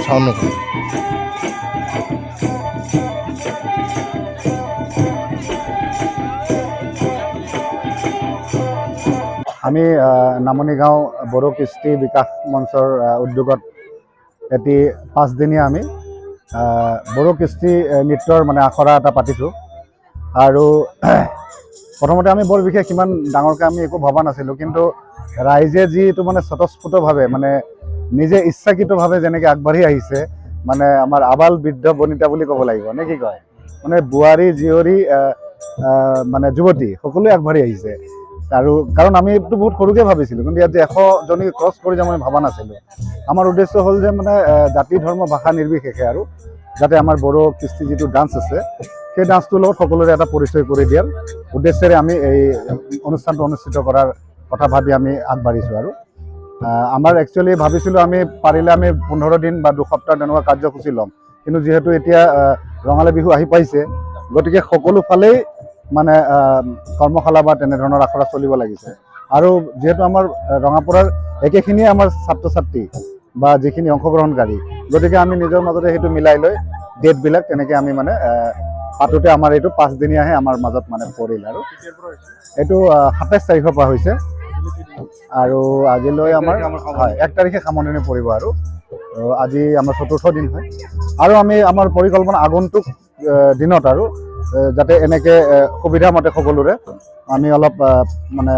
sound আমি নামনি গাঁও বড়ো কৃষ্টি বিকাশ মঞ্চৰ উদ্যোগত এটি 5 দিনীয়া আমি বড়ো কৃষ্টি নৃত্যৰ মানে আখৰা এটা পাতিছোঁ আৰু প্ৰথমতে আমি বৰ বিশেষ ইমান ডাঙৰকৈ আমি একো ভবা নাছিলোঁ কিন্তু ৰাইজে যিটো মানে স্বতঃস্ফূৰ্তভাৱে মানে নিজে ইচ্ছাকৃতভাৱে যেনেকৈ আগবাঢ়ি আহিছে মানে আমাৰ আবাল বৃদ্ধ বনিতা বুলি ক'ব লাগিব নে কি কয় মানে বোৱাৰী জীয়ৰী মানে যুৱতী সকলোৱে আগবাঢ়ি আহিছে আৰু কাৰণ আমি এইটো বহুত সৰুকৈ ভাবিছিলোঁ কিন্তু ইয়াত যে 100 জনী ক্ৰছ কৰি যাম আমি ভবা নাছিলোঁ আমাৰ উদ্দেশ্য হ'ল যে মানে জাতি ধৰ্ম ভাষা নিৰ্বিশেষে আৰু যাতে আমাৰ বড়ো কৃষ্টি যিটো ডান্স আছে সেই ডান্সটোৰ লগত সকলোৰে এটা পৰিচয় কৰি দিয়াৰ উদ্দেশ্যেৰে আমি এই অনুষ্ঠানটো অনুষ্ঠিত কৰাৰ কথা ভাবি আমি আগবাঢ়িছোঁ আৰু আমাৰ একচুৱেলি ভাবিছিলোঁ আমি পাৰিলে আমি 15 দিন বা 2 সপ্তাহ তেনেকুৱা কাৰ্যসূচী ল'ম কিন্তু যিহেতু এতিয়া ৰঙালী বিহু আহি পাইছে গতিকে সকলো ফালেই মানে কৰ্মশালা বা তেনেধৰণৰ আখৰা চলিব লাগিছে আৰু যেহেতু আমাৰ ৰঙাপুৰৰ একেখিনিয়ে আমাৰ ছাত্ৰ ছাত্ৰী বা যিখিনি অংশগ্ৰহণকাৰী গতিকে আমি নিজৰ মাজতে সেইটো মিলাই লৈ ডেটবিলাক তেনেকৈ আমি মানে পাতোতে আমাৰ এইটো 5 দিনীয়াহে আমাৰ মাজত মানে পৰিল আৰু এইটো 27 তাৰিখৰ পৰা হৈছে আৰু আজিলৈ আমাৰ হয় 1 তাৰিখে সামৰণি পৰিব আৰু আজি আমাৰ 4ৰ্থ দিন হয় আৰু আমি আমাৰ পৰিকল্পনা আগন্তুক দিনত আৰু যাতে এনেকৈ সুবিধা মতে সকলোৰে আমি অলপ মানে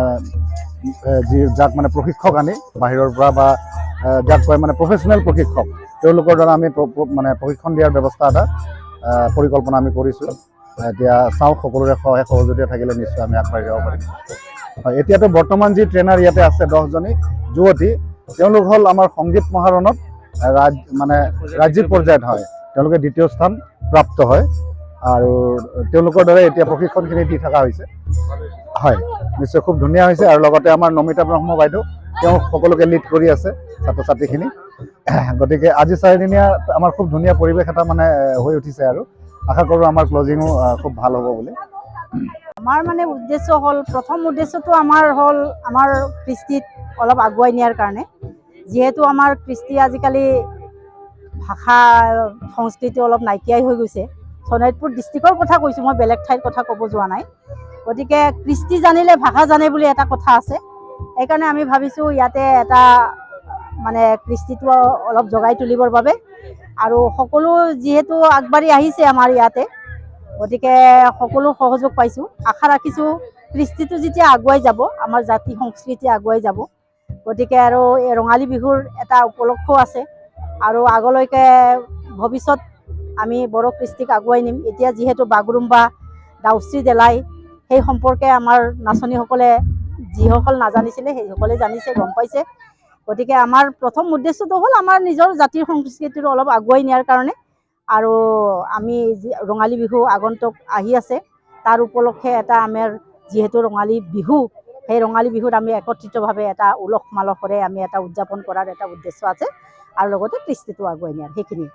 যাক মানে প্ৰশিক্ষক আনি বাহিৰৰ পৰা বা যাক কয় মানে প্ৰফেচনেল প্ৰশিক্ষক তেওঁলোকৰ দ্বাৰা আমি মানে প্ৰশিক্ষণ দিয়াৰ ব্যৱস্থা এটা পৰিকল্পনা আমি কৰিছোঁ এতিয়া চাওঁ সকলোৰে সহায় সহযোগিতা থাকিলে নিশ্চয় আমি আগবাঢ়ি যাব পাৰিম হয় এতিয়াতো বৰ্তমান যি ট্ৰেইনাৰ ইয়াতে আছে 10 জনী যুৱতী তেওঁলোক হ'ল আমাৰ সংগীত মহাৰণত মানে ৰাজ্যিক পৰ্যায়ত হয় তেওঁলোকে 2য় স্থান প্ৰাপ্ত হয় আৰু তেওঁলোকৰ দ্বাৰা এতিয়া প্ৰশিক্ষণখিনি দি থকা হৈছে হয় নিশ্চয় খুব ধুনীয়া হৈছে আৰু লগতে আমাৰ নমিতা ব্ৰহ্ম বাইদেউ তেওঁ সকলোকে লিড কৰি আছে ছাত্ৰ ছাত্ৰীখিনি গতিকে আজি 4 দিনীয়া আমাৰ খুব ধুনীয়া পৰিৱেশ এটা মানে হৈ উঠিছে আৰু আশা কৰোঁ আমাৰ ক্লজিঙো খুব ভাল হ'ব বুলি আমাৰ মানে উদ্দেশ্য হ'ল প্ৰথম উদ্দেশ্যটো আমাৰ হ'ল আমাৰ কৃষ্টিত অলপ আগুৱাই নিয়াৰ কাৰণে যিহেতু আমাৰ কৃষ্টি আজিকালি ভাষা সংস্কৃতি অলপ নাইকিয়াই হৈ গৈছে শোণিতপুৰ ডিষ্ট্ৰিক্টৰ কথা কৈছোঁ মই বেলেগ ঠাইৰ কথা ক'ব যোৱা নাই গতিকে কৃষ্টি জানিলে ভাষা জানে বুলি এটা কথা আছে সেইকাৰণে আমি ভাবিছোঁ ইয়াতে এটা মানে কৃষ্টিটো অলপ জগাই তুলিবৰ বাবে আৰু সকলো যিহেতু আগবাঢ়ি আহিছে আমাৰ ইয়াতে গতিকে সকলো সহযোগ পাইছোঁ আশা ৰাখিছোঁ কৃষ্টিটো যেতিয়া আগুৱাই যাব আমাৰ জাতি সংস্কৃতি আগুৱাই যাব গতিকে আৰু এই ৰঙালী বিহুৰ এটা উপলক্ষও আছে আৰু আগলৈকে ভৱিষ্যত আমি বড়ো কৃষ্টিক আগুৱাই নিম এতিয়া যিহেতু বাগৰুম্বা দাউচি দেলাই সেই সম্পৰ্কে আমাৰ নাচনীসকলে যিসকল নাজানিছিলে সেইসকলে জানিছে গম পাইছে গতিকে আমাৰ প্ৰথম উদ্দেশ্যটো হ'ল আমাৰ নিজৰ জাতিৰ সংস্কৃতিটো অলপ আগুৱাই নিয়াৰ কাৰণে আৰু আমি ৰঙালী বিহু আগন্তুক আহি আছে তাৰ উপলক্ষে এটা আমাৰ যিহেতু ৰঙালী বিহু সেই ৰঙালী বিহুত আমি একত্ৰিতভাৱে এটা উলহ মালহেৰে আমি এটা উদযাপন কৰাৰ এটা উদ্দেশ্য আছে আৰু লগতে কৃষ্টিটো আগুৱাই নিয়াৰ সেইখিনি